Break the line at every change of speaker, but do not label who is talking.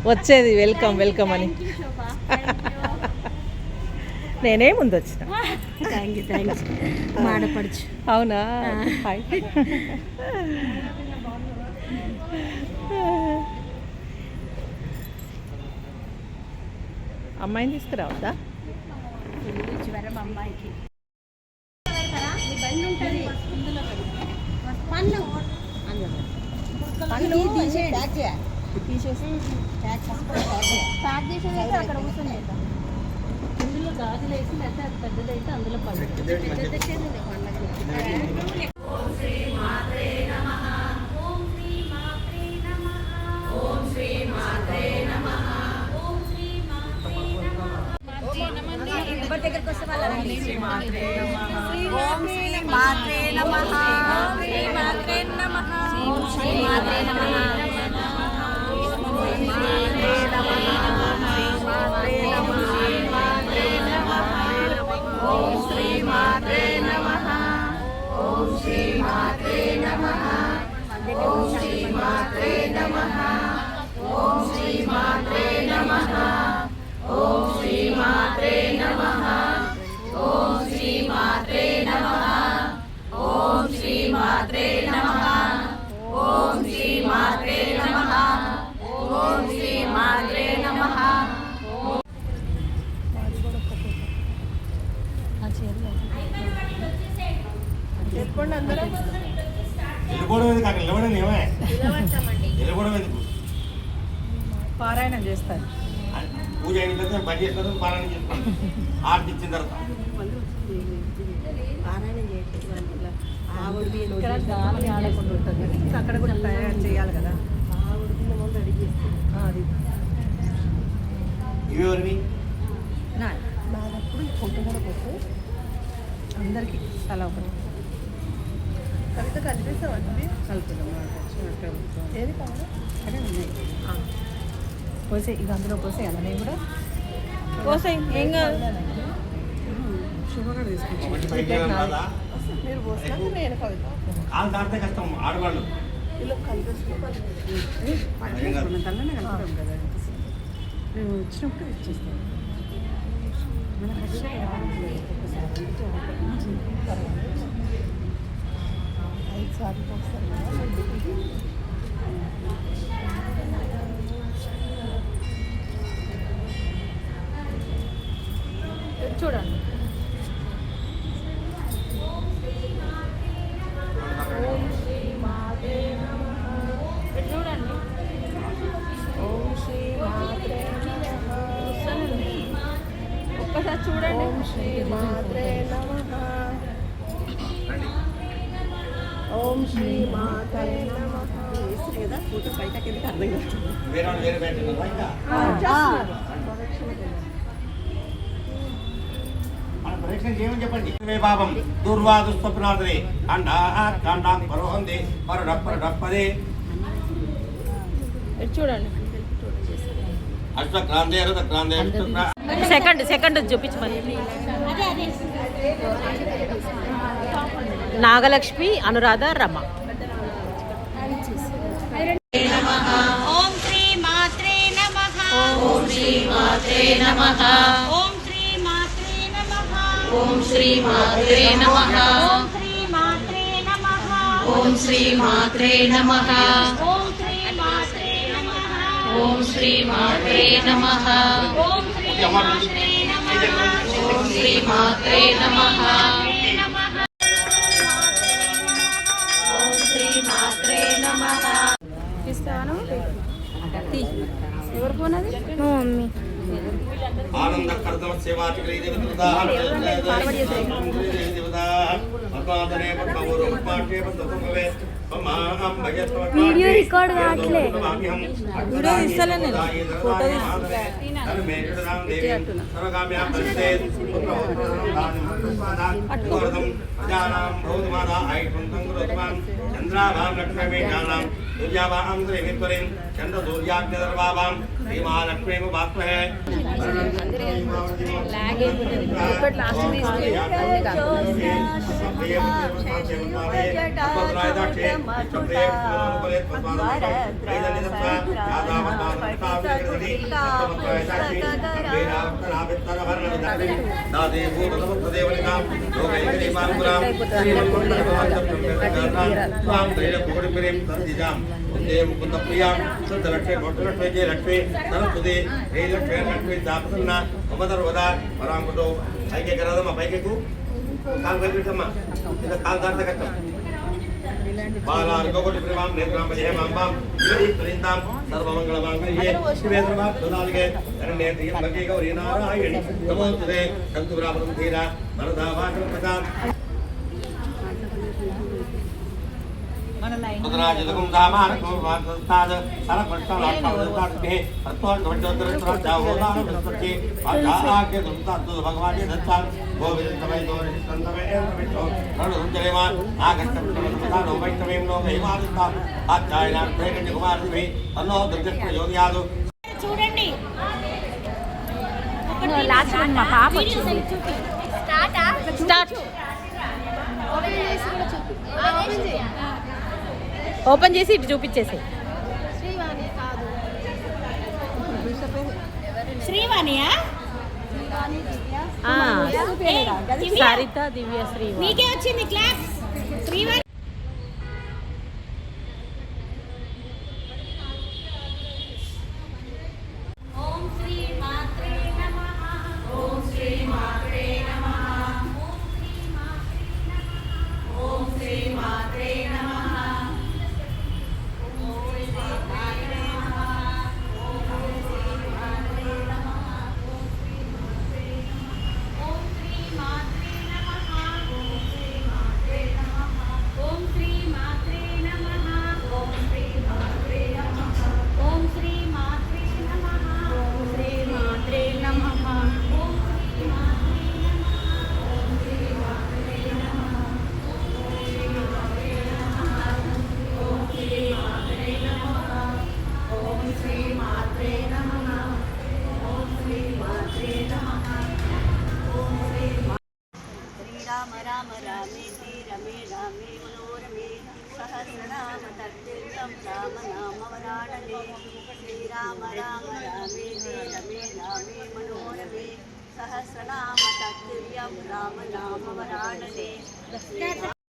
వచ్చేది welcome welcome అని. నేనే ముందు వచ్చిన.
మాడపడుచు.
అవునా? అమ్మాయిని తీసుకురావద్దా?
జ్వరం అమ్మాయికి. అక్కడ కూర్చొని ఇందులో గాజులు వేసి లేకపోతే అది పెద్దదైతే అందులో పళ్ళు దగ్గరకు వస్తే వాళ్ళని ఓం శ్రీ మాత్రే నమః శ్రీ మాత్రే నమః శ్రీ మాత్రే నమః ఓం శ్రీ మాత్రే నమః ఓం శ్రీ మాత్రే నమః ఓం శ్రీ మాత్రే నమః ఓం శ్రీ మాత్రే నమః ఓం శ్రీ మాత్రే నమః ఓం శ్రీ మాత్రే నమః ఓం శ్రీ మాత్రే నమః ఓం శ్రీ మాత్రే నమః ఓం శ్రీ మాత్రే నమః.
పారాయణం చేస్తారు.
పూజ అయిన తర్వాత పని చేస్తారు, పారాయణ చేస్తారు. ఆర్తి ఇచ్చిన తర్వాత
ఆడకుండా ఉంటుంది. అక్కడ కూడా తయారు చేయాలి కదా. అది
ఇవి
నాదప్పుడు ఫోటో కూడా కొట్టు అందరికీ అలా ఒకటి కవిత కనిపిస్తామండి. కలుపుదాం. ఏది కావాలి అదే ఉన్నాయి. పోసే ఇది అందులో పోసేయాలి. నేను కూడా పోసే ఏం కాదు. శుభ్రంగా తీసుకొచ్చి మీరు పోసినాక నేను కవిత
కాలు దాటితే కష్టం. ఆడవాళ్ళు
ఇలా కలిపేసుకుని తల్లనే కలుపుతాం కదా. మేము వచ్చినప్పుడు ఇచ్చేస్తాం. మన కష్టం రావట్లేదు. ఒకసారి 5 సార్లు పోస్తారు కదా. చూడండి. ఓం శ్రీ మాత్రే నమః. చూడండి. ఓం శ్రీ మాత్రే నమః. ఒక్కసారి చూడండి. ఓం శ్రీ మాత్రే నమః. ఓం శ్రీ మాత్రే నమః. వేస్తుంది కదా ఫోటో బయటకి ఎందుకు అర్థం కాదు.
చెప్పండి. పాపం దుర్వాదు స్వప్నాథరే ఖండా పరోహందే పరడప్పదే
చూడండి.
అష్టక్రాంతే రథక్రాంతే
సెకండ్ చూపించమని. నాగలక్ష్మి, అనురాధ, రమ.
ఓం శ్రీ మాత్రే నమః ఓం శ్రీ మాత్రే నమః ఓం శ్రీ మాత్రే నమః ఓం శ్రీ మాత్రే నమః ఓం శ్రీ మాత్రే నమః ఓం శ్రీ మాత్రే నమః ఓం శ్రీ మాత్రే నమః ఓం శ్రీ మాత్రే నమః ఓం శ్రీ మాత్రే నమః ఓం శ్రీ మాత్రే నమః. ఇస్తాను. ఎవరు పోనది? మా మమ్మీ.
ఆనంద కర్దమ సేవాటి దేవతా
వీడియో రికార్డ్ కావట్లే.
వీడియో తీస్తలే నేను. ఫోటో
చంద్రాభాం లక్ష్మీ జానాం సూర్యాభాం శ్రీమిత్వరీం చంద్ర సూర్యాగ్నిర్వాభాం శ్రీమహాలక్ష్మీము బాస్మహే. బాలార్గోటి ప్రేమం నేత్రాంబజే మాంబాం శ్రీప్రీంతాం సర్వమంగళమాంగళ్యే శివే సర్వార్థదాలికే శరణ్యేత్రియం భగే గౌరీ నారాయణి నమోస్తుతే సంతురాపదం ధీర మనదా వాచమపదాం ఉదరాజలకం దామానకం వాతస్తాద సరపట్టలాట్టవదతాత్మే అత్వార్గవడ్డోత్తరత్రాజావోదాన విస్పతి ఆజ్ఞాగ్య దుంతాత్తు భగవానే దత్తాం గోవిందమై గోరిష్టందమే ఏర్విట్టో నడుంజలేమా ఆగష్టమిష్టమతానో వైష్ణవేం లోకైమాదిస్తాం ఆచార్యార్థేకంజ కుమారదివి అన్నో దుర్గస్మ యోధ్యాదు
చూడండి
లాస్ట్ మా పాప స్టార్ట్ ఓపెన్ చేసి ఇటు చూపించేసి
శ్రీవాణియా
సరిత దివ్య శ్రీవాణి
నీకే వచ్చింది క్లాస్ శ్రీవాణి ఓం శ్రీ మాత్రే నమః ఓం శ్రీ మాత్రే నమః ఓం శ్రీ మాత్రే నమః
రామ రామ రామేతి రమే రామే మనోరమే సహస్రనామ తత్తుల్యం రామ నామ వరాణనే శ్రీరామ రామ రామేతి రమే రామే మనోరమే సహస్రనామ తత్తుల్యం రామ నామ వరాణనే